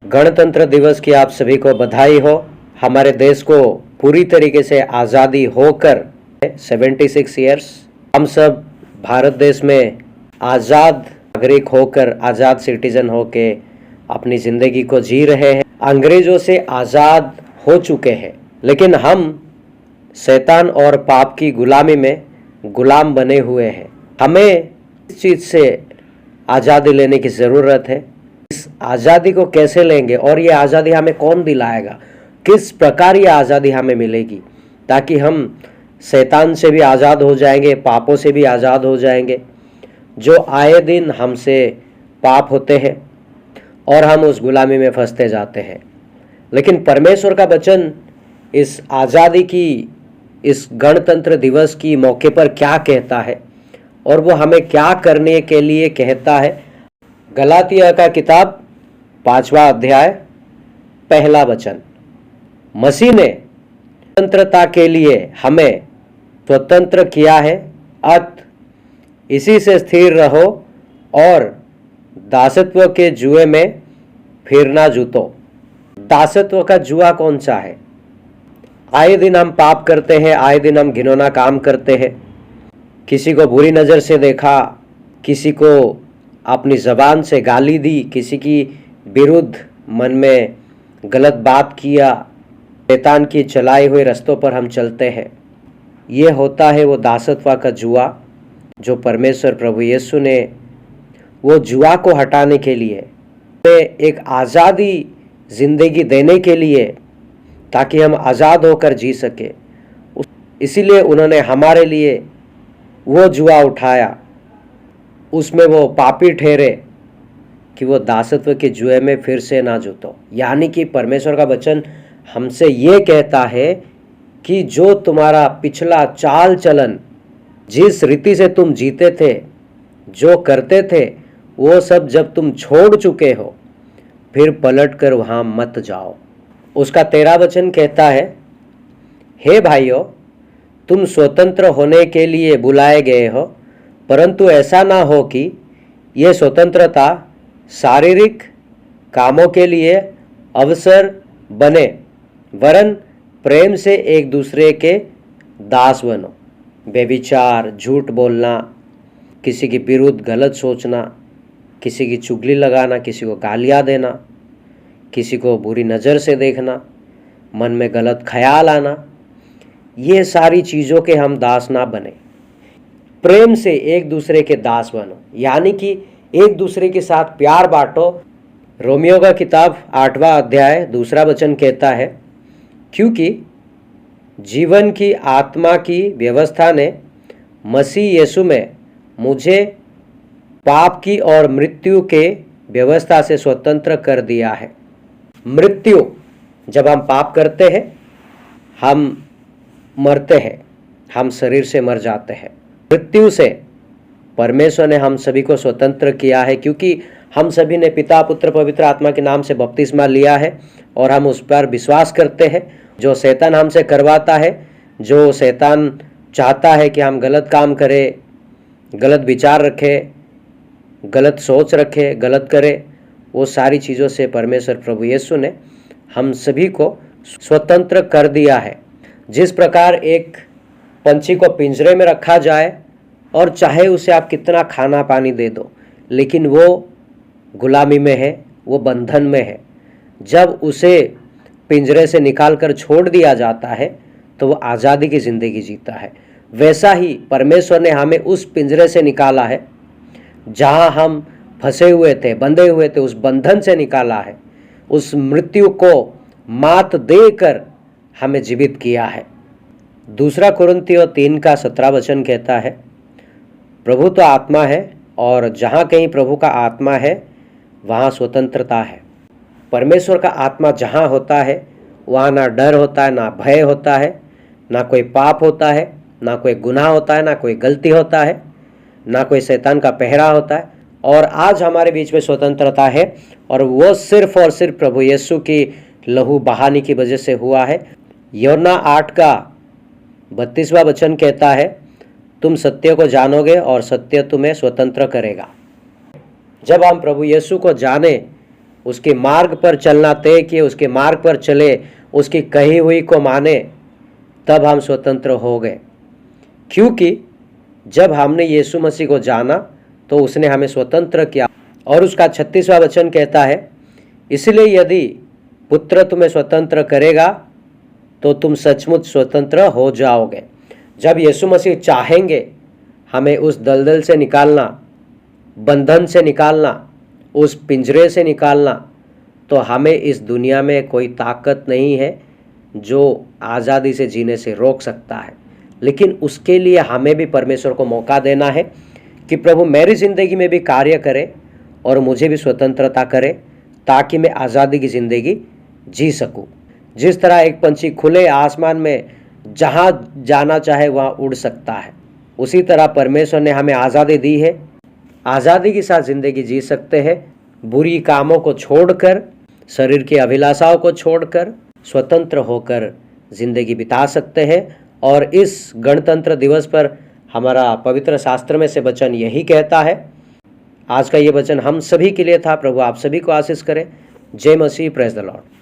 गणतंत्र दिवस की आप सभी को बधाई हो। हमारे देश को पूरी तरीके से आज़ादी होकर 76 ईयर्स हम सब भारत देश में आज़ाद नागरिक होकर, आज़ाद सिटीजन होके अपनी ज़िंदगी को जी रहे हैं। अंग्रेज़ों से आज़ाद हो चुके हैं, लेकिन हम शैतान और पाप की गुलामी में गुलाम बने हुए हैं। हमें इस चीज़ से आज़ादी लेने की ज़रूरत है। इस आज़ादी को कैसे लेंगे और ये आज़ादी हमें कौन दिलाएगा, किस प्रकार ये आज़ादी हमें मिलेगी, ताकि हम शैतान से भी आज़ाद हो जाएंगे, पापों से भी आज़ाद हो जाएंगे जो आए दिन हमसे पाप होते हैं और हम उस गुलामी में फंसते जाते हैं। लेकिन परमेश्वर का वचन इस आज़ादी की, इस गणतंत्र दिवस की मौके पर क्या कहता है और वो हमें क्या करने के लिए कहता है। गलातिया का किताब 5वां अध्याय 1 वचन, मसीह ने स्वतंत्रता के लिए हमें स्वतंत्र किया है, अत इसी से स्थिर रहो और दासत्व के जुए में फिर ना जूतो। दासत्व का जुआ कौन सा है? आए दिन हम पाप करते हैं, आए दिन हम घिनौना काम करते हैं। किसी को बुरी नज़र से देखा, किसी को अपनी ज़बान से गाली दी, किसी की विरुद्ध मन में गलत बात किया, शैतान की चलाए हुए रास्तों पर हम चलते हैं। ये होता है वो दासत्व का जुआ, जो परमेश्वर प्रभु यीशु ने वो जुआ को हटाने के लिए, एक आज़ादी ज़िंदगी देने के लिए, ताकि हम आज़ाद होकर जी सके, इसीलिए उन्होंने हमारे लिए वो जुआ उठाया। उसमें वो पापी ठहरे कि वो दासत्व के जुए में फिर से ना जूतो। यानी कि परमेश्वर का वचन हमसे ये कहता है कि जो तुम्हारा पिछला चाल चलन, जिस रीति से तुम जीते थे, जो करते थे, वो सब जब तुम छोड़ चुके हो, फिर पलट कर वहाँ मत जाओ। उसका 13 वचन कहता है, हे भाइयों, तुम स्वतंत्र होने के लिए बुलाए गए हो, परंतु ऐसा ना हो कि ये स्वतंत्रता शारीरिक कामों के लिए अवसर बने, वरन प्रेम से एक दूसरे के दास बनो। बेविचार, झूठ बोलना, किसी के विरुद्ध गलत सोचना, किसी की चुगली लगाना, किसी को गालियाँ देना, किसी को बुरी नज़र से देखना, मन में गलत ख्याल आना, ये सारी चीज़ों के हम दास ना बने। प्रेम से एक दूसरे के दास बनो, यानी कि एक दूसरे के साथ प्यार बांटो। रोमियो का किताब 8वां अध्याय 2 वचन कहता है, क्योंकि जीवन की आत्मा की व्यवस्था ने मसीह यीशु में मुझे पाप की और मृत्यु के व्यवस्था से स्वतंत्र कर दिया है। मृत्यु, जब हम पाप करते हैं हम मरते हैं, हम शरीर से मर जाते हैं। मृत्यु से परमेश्वर ने हम सभी को स्वतंत्र किया है, क्योंकि हम सभी ने पिता, पुत्र, पवित्र आत्मा के नाम से बपतिस्मा लिया है और हम उस पर विश्वास करते हैं। जो शैतान हमसे करवाता है, जो शैतान चाहता है कि हम गलत काम करें, गलत विचार रखें, गलत सोच रखें, गलत करें, वो सारी चीज़ों से परमेश्वर प्रभु यीशु ने हम सभी को स्वतंत्र कर दिया है। जिस प्रकार एक पंछी को पिंजरे में रखा जाए और चाहे उसे आप कितना खाना पानी दे दो, लेकिन वो गुलामी में है, वो बंधन में है। जब उसे पिंजरे से निकाल कर छोड़ दिया जाता है तो वो आज़ादी की ज़िंदगी जीता है। वैसा ही परमेश्वर ने हमें उस पिंजरे से निकाला है जहाँ हम फंसे हुए थे, बंधे हुए थे, उस बंधन से निकाला है। उस मृत्यु को मात देकर हमें जीवित किया है। 2 कुरिन्थियों 3 का 17 वचन कहता है, प्रभु तो आत्मा है और जहाँ कहीं प्रभु का आत्मा है वहाँ स्वतंत्रता है। परमेश्वर का आत्मा जहाँ होता है वहाँ ना डर होता है, ना भय होता है, ना कोई पाप होता है, ना कोई गुनाह होता है, ना कोई गलती होता है, ना कोई शैतान का पहरा होता है। और आज हमारे बीच में स्वतंत्रता है और वो सिर्फ और सिर्फ प्रभु यीशु की लहू बहाने की वजह से हुआ है। यूहन्ना 8 का 32वां वचन कहता है, तुम सत्य को जानोगे और सत्य तुम्हें स्वतंत्र करेगा। जब हम प्रभु यीशु को जाने, उसके मार्ग पर चलना तय किए, उसके मार्ग पर चले, उसकी कही हुई को माने, तब हम स्वतंत्र हो गए। क्योंकि जब हमने यीशु मसीह को जाना तो उसने हमें स्वतंत्र किया। और उसका 36वां वचन कहता है, इसलिए यदि पुत्र तुम्हें स्वतंत्र करेगा तो तुम सचमुच स्वतंत्र हो जाओगे। जब यीशु मसीह चाहेंगे हमें उस दलदल से निकालना, बंधन से निकालना, उस पिंजरे से निकालना, तो हमें इस दुनिया में कोई ताकत नहीं है जो आज़ादी से जीने से रोक सकता है। लेकिन उसके लिए हमें भी परमेश्वर को मौका देना है कि प्रभु मेरी ज़िंदगी में भी कार्य करे और मुझे भी स्वतंत्रता करे, ताकि मैं आज़ादी की ज़िंदगी जी सकूं। जिस तरह एक पंछी खुले आसमान में जहां जाना चाहे वहां उड़ सकता है, उसी तरह परमेश्वर ने हमें आज़ादी दी है। आज़ादी के साथ ज़िंदगी जी सकते हैं। बुरी कामों को छोड़कर, शरीर की अभिलाषाओं को छोड़कर स्वतंत्र होकर ज़िंदगी बिता सकते हैं। और इस गणतंत्र दिवस पर हमारा पवित्र शास्त्र में से वचन यही कहता है। आज का ये वचन हम सभी के लिए था। प्रभु आप सभी को आशीष करे। जय मसीह। Praise the Lord.